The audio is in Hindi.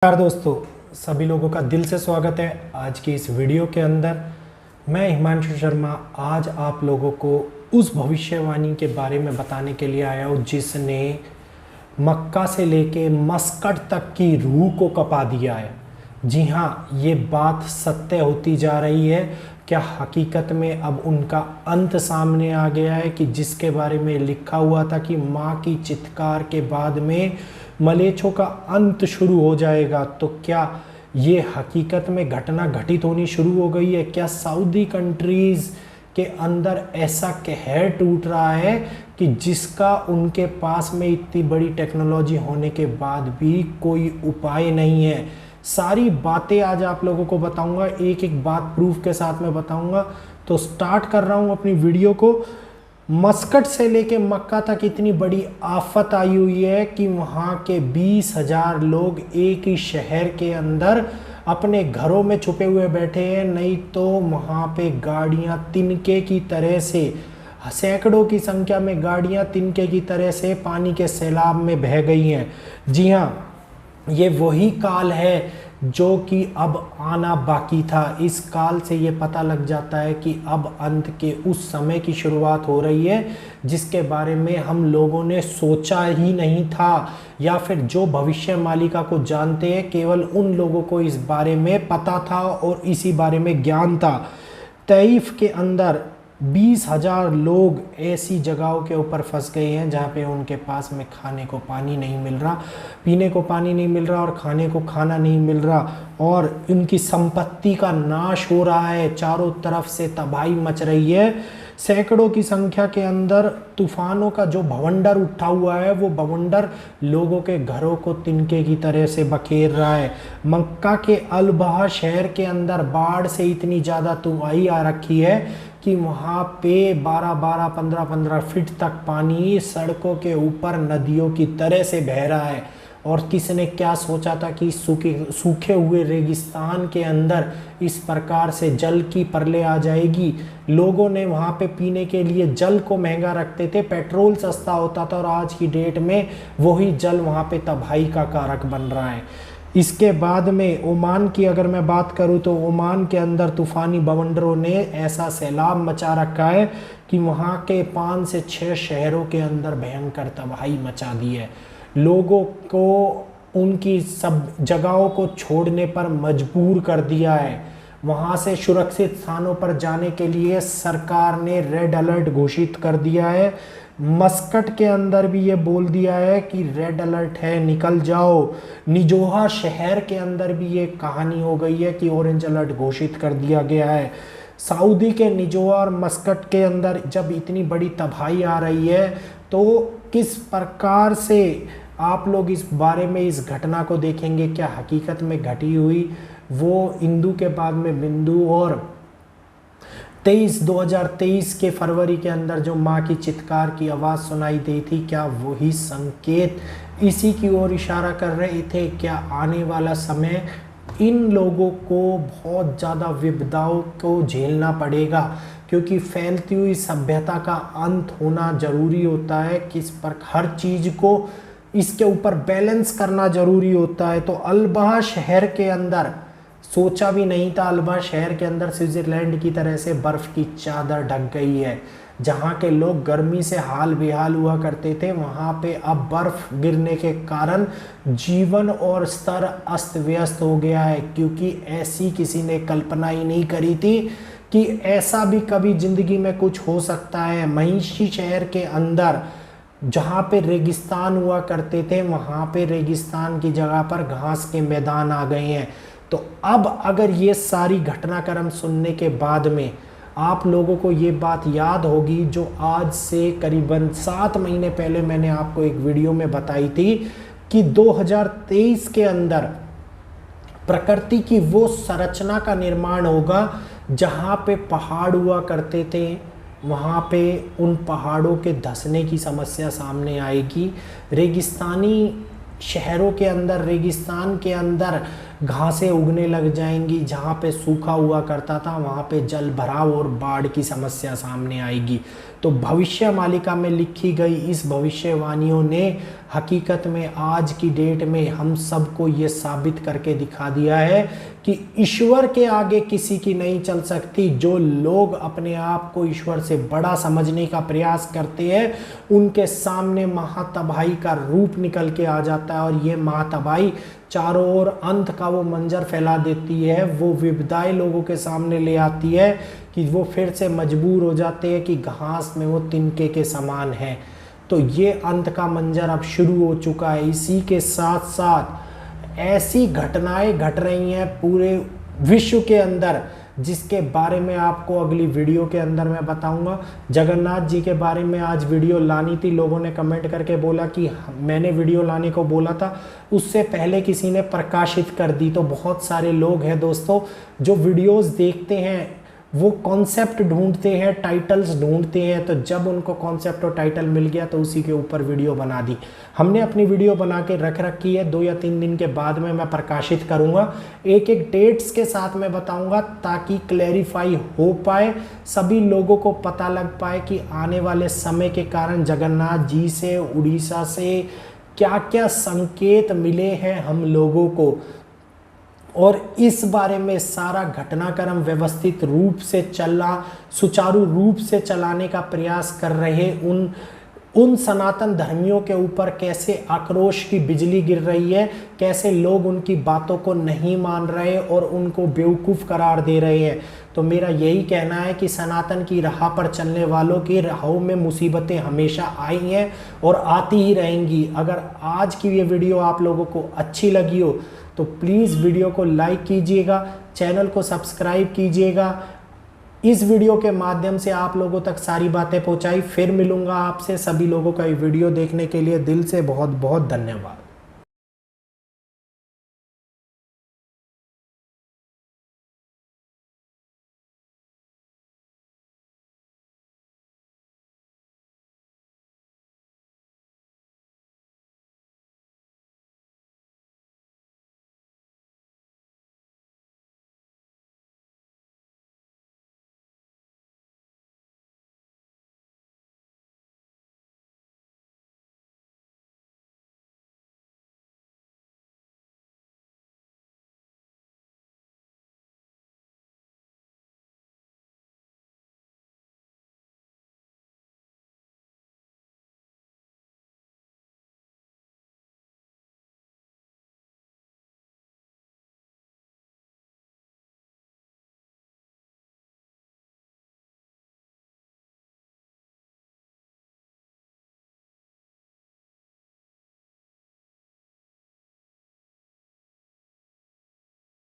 नमस्कार दोस्तों, सभी लोगों का दिल से स्वागत है आज की इस वीडियो के अंदर। मैं हिमांशु शर्मा आज आप लोगों को उस भविष्यवाणी के बारे में बताने के लिए आया हूँ जिसने मक्का से लेके मस्कट तक की रूह को कपा दिया है। जी हाँ, ये बात सत्य होती जा रही है। क्या हकीकत में अब उनका अंत सामने आ गया है कि जिसके बारे में लिखा हुआ था कि माँ की चित्कार के बाद में मलेच्छों का अंत शुरू हो जाएगा, तो क्या ये हकीकत में घटना घटित होनी शुरू हो गई है? क्या सऊदी कंट्रीज़ के अंदर ऐसा कहर टूट रहा है कि जिसका उनके पास में इतनी बड़ी टेक्नोलॉजी होने के बाद भी कोई उपाय नहीं है? सारी बातें आज आप लोगों को बताऊंगा, एक एक बात प्रूफ के साथ में बताऊंगा। तो स्टार्ट कर रहा हूं अपनी वीडियो को। मस्कट से लेके मक्का तक इतनी बड़ी आफत आई हुई है कि वहाँ के 20,000 लोग एक ही शहर के अंदर अपने घरों में छुपे हुए बैठे हैं। नहीं तो वहाँ पे गाड़ियाँ तिनके की तरह से, सैकड़ों की संख्या में गाड़ियाँ तिनके की तरह से पानी के सैलाब में बह गई हैं। जी हाँ, ये वही काल है जो कि अब आना बाकी था। इस काल से ये पता लग जाता है कि अब अंत के उस समय की शुरुआत हो रही है जिसके बारे में हम लोगों ने सोचा ही नहीं था, या फिर जो भविष्य मालिका को जानते हैं केवल उन लोगों को इस बारे में पता था और इसी बारे में ज्ञान था। तैफ के अंदर 20,000 लोग ऐसी जगहों के ऊपर फंस गए हैं जहाँ पे उनके पास में खाने को पानी नहीं मिल रहा, पीने को पानी नहीं मिल रहा और खाने को खाना नहीं मिल रहा, और उनकी संपत्ति का नाश हो रहा है। चारों तरफ से तबाही मच रही है। सैकड़ों की संख्या के अंदर तूफानों का जो भवंडर उठा हुआ है वो भवंडर लोगों के घरों को तिनके की तरह से बखेर रहा है। मक्का के अलबहा शहर के अंदर बाढ़ से इतनी ज़्यादा तबाही आ रखी है कि वहाँ पे 12-12, 15-15 फीट तक पानी सड़कों के ऊपर नदियों की तरह से बह रहा है। और किसने क्या सोचा था कि सूखे हुए रेगिस्तान के अंदर इस प्रकार से जल की परले आ जाएगी। लोगों ने वहाँ पे पीने के लिए जल को महंगा रखते थे, पेट्रोल सस्ता होता था, और आज की डेट में वही जल वहाँ पे तबाही का कारक बन रहा है। इसके बाद में ओमान की अगर मैं बात करूं तो ओमान के अंदर तूफ़ानी बवंडरों ने ऐसा सैलाब मचा रखा है कि वहाँ के 5 से 6 शहरों के अंदर भयंकर तबाही मचा दी है। लोगों को उनकी सब जगहों को छोड़ने पर मजबूर कर दिया है। वहाँ से सुरक्षित स्थानों पर जाने के लिए सरकार ने रेड अलर्ट घोषित कर दिया है। मस्कट के अंदर भी ये बोल दिया है कि रेड अलर्ट है, निकल जाओ। निजोहा शहर के अंदर भी ये कहानी हो गई है कि ऑरेंज अलर्ट घोषित कर दिया गया है। सऊदी के निजोहा और मस्कट के अंदर जब इतनी बड़ी तबाही आ रही है तो किस प्रकार से आप लोग इस बारे में इस घटना को देखेंगे, क्या हकीकत में घटी हुई वो इंदू के बाद में बिंदु और 2023 के फरवरी के अंदर जो माँ की चित्कार की आवाज़ सुनाई दी थी, क्या वही संकेत इसी की ओर इशारा कर रहे थे? क्या आने वाला समय इन लोगों को बहुत ज़्यादा विपदाओं को झेलना पड़ेगा? क्योंकि फैलती हुई सभ्यता का अंत होना ज़रूरी होता है। किस पर हर चीज़ को इसके ऊपर बैलेंस करना ज़रूरी होता है। तो अलबहा शहर के अंदर सोचा भी नहीं था, अलबा शहर के अंदर स्विट्ज़रलैंड की तरह से बर्फ़ की चादर ढक गई है। जहाँ के लोग गर्मी से हाल बेहाल हुआ करते थे, वहाँ पे अब बर्फ़ गिरने के कारण जीवन और स्तर अस्त व्यस्त हो गया है। क्योंकि ऐसी किसी ने कल्पना ही नहीं करी थी कि ऐसा भी कभी ज़िंदगी में कुछ हो सकता है। महिषी शहर के अंदर जहाँ पे रेगिस्तान हुआ करते थे, वहाँ पे रेगिस्तान की जगह पर घास के मैदान आ गए हैं। तो अब अगर ये सारी घटनाक्रम सुनने के बाद में आप लोगों को ये बात याद होगी जो आज से करीबन 7 महीने पहले मैंने आपको एक वीडियो में बताई थी कि 2023 के अंदर प्रकृति की वो संरचना का निर्माण होगा जहाँ पे पहाड़ हुआ करते थे, वहाँ पे उन पहाड़ों के धंसने की समस्या सामने आएगी। रेगिस्तानी शहरों के अंदर, रेगिस्तान के अंदर घासें उगने लग जाएंगी, जहाँ पे सूखा हुआ करता था वहाँ पे जल भराव और बाढ़ की समस्या सामने आएगी। तो भविष्य मालिका में लिखी गई इस भविष्यवाणियों ने हकीकत में आज की डेट में हम सबको ये साबित करके दिखा दिया है कि ईश्वर के आगे किसी की नहीं चल सकती। जो लोग अपने आप को ईश्वर से बड़ा समझने का प्रयास करते हैं उनके सामने महातबाही का रूप निकल के आ जाता है, और ये महातबाही चारों ओर अंत का वो मंजर फैला देती है। वो विपदाएं लोगों के सामने ले आती है कि वो फिर से मजबूर हो जाते हैं कि घास में वो तिनके के समान है। तो ये अंत का मंजर अब शुरू हो चुका है। इसी के साथ साथ ऐसी घटनाएं घट रही हैं पूरे विश्व के अंदर, जिसके बारे में आपको अगली वीडियो के अंदर मैं बताऊंगा। जगन्नाथ जी के बारे में आज वीडियो लानी थी, लोगों ने कमेंट करके बोला कि मैंने वीडियो लाने को बोला था, उससे पहले किसी ने प्रकाशित कर दी। तो बहुत सारे लोग हैं दोस्तों जो वीडियोस देखते हैं, वो कॉन्सेप्ट ढूंढते हैं, टाइटल्स ढूंढते हैं, तो जब उनको कॉन्सेप्ट और टाइटल मिल गया तो उसी के ऊपर वीडियो बना दी। हमने अपनी वीडियो बना के रख रखी है, 2 या 3 दिन के बाद में मैं प्रकाशित करूंगा, एक एक डेट्स के साथ मैं बताऊंगा ताकि क्लैरिफाई हो पाए, सभी लोगों को पता लग पाए कि आने वाले समय के कारण जगन्नाथ जी से, उड़ीसा से क्या क्या संकेत मिले हैं हम लोगों को। और इस बारे में सारा घटनाक्रम व्यवस्थित रूप से चलना, सुचारू रूप से चलाने का प्रयास कर रहे उन सनातन धर्मियों के ऊपर कैसे आक्रोश की बिजली गिर रही है, कैसे लोग उनकी बातों को नहीं मान रहे और उनको बेवकूफ़ करार दे रहे हैं। तो मेरा यही कहना है कि सनातन की राह पर चलने वालों की राहों में मुसीबतें हमेशा आई हैं और आती ही रहेंगी। अगर आज की ये वीडियो आप लोगों को अच्छी लगी हो तो प्लीज़ वीडियो को लाइक कीजिएगा, चैनल को सब्सक्राइब कीजिएगा। इस वीडियो के माध्यम से आप लोगों तक सारी बातें पहुंचाई। फिर मिलूंगा आपसे। सभी लोगों का ये वीडियो देखने के लिए दिल से बहुत बहुत धन्यवाद।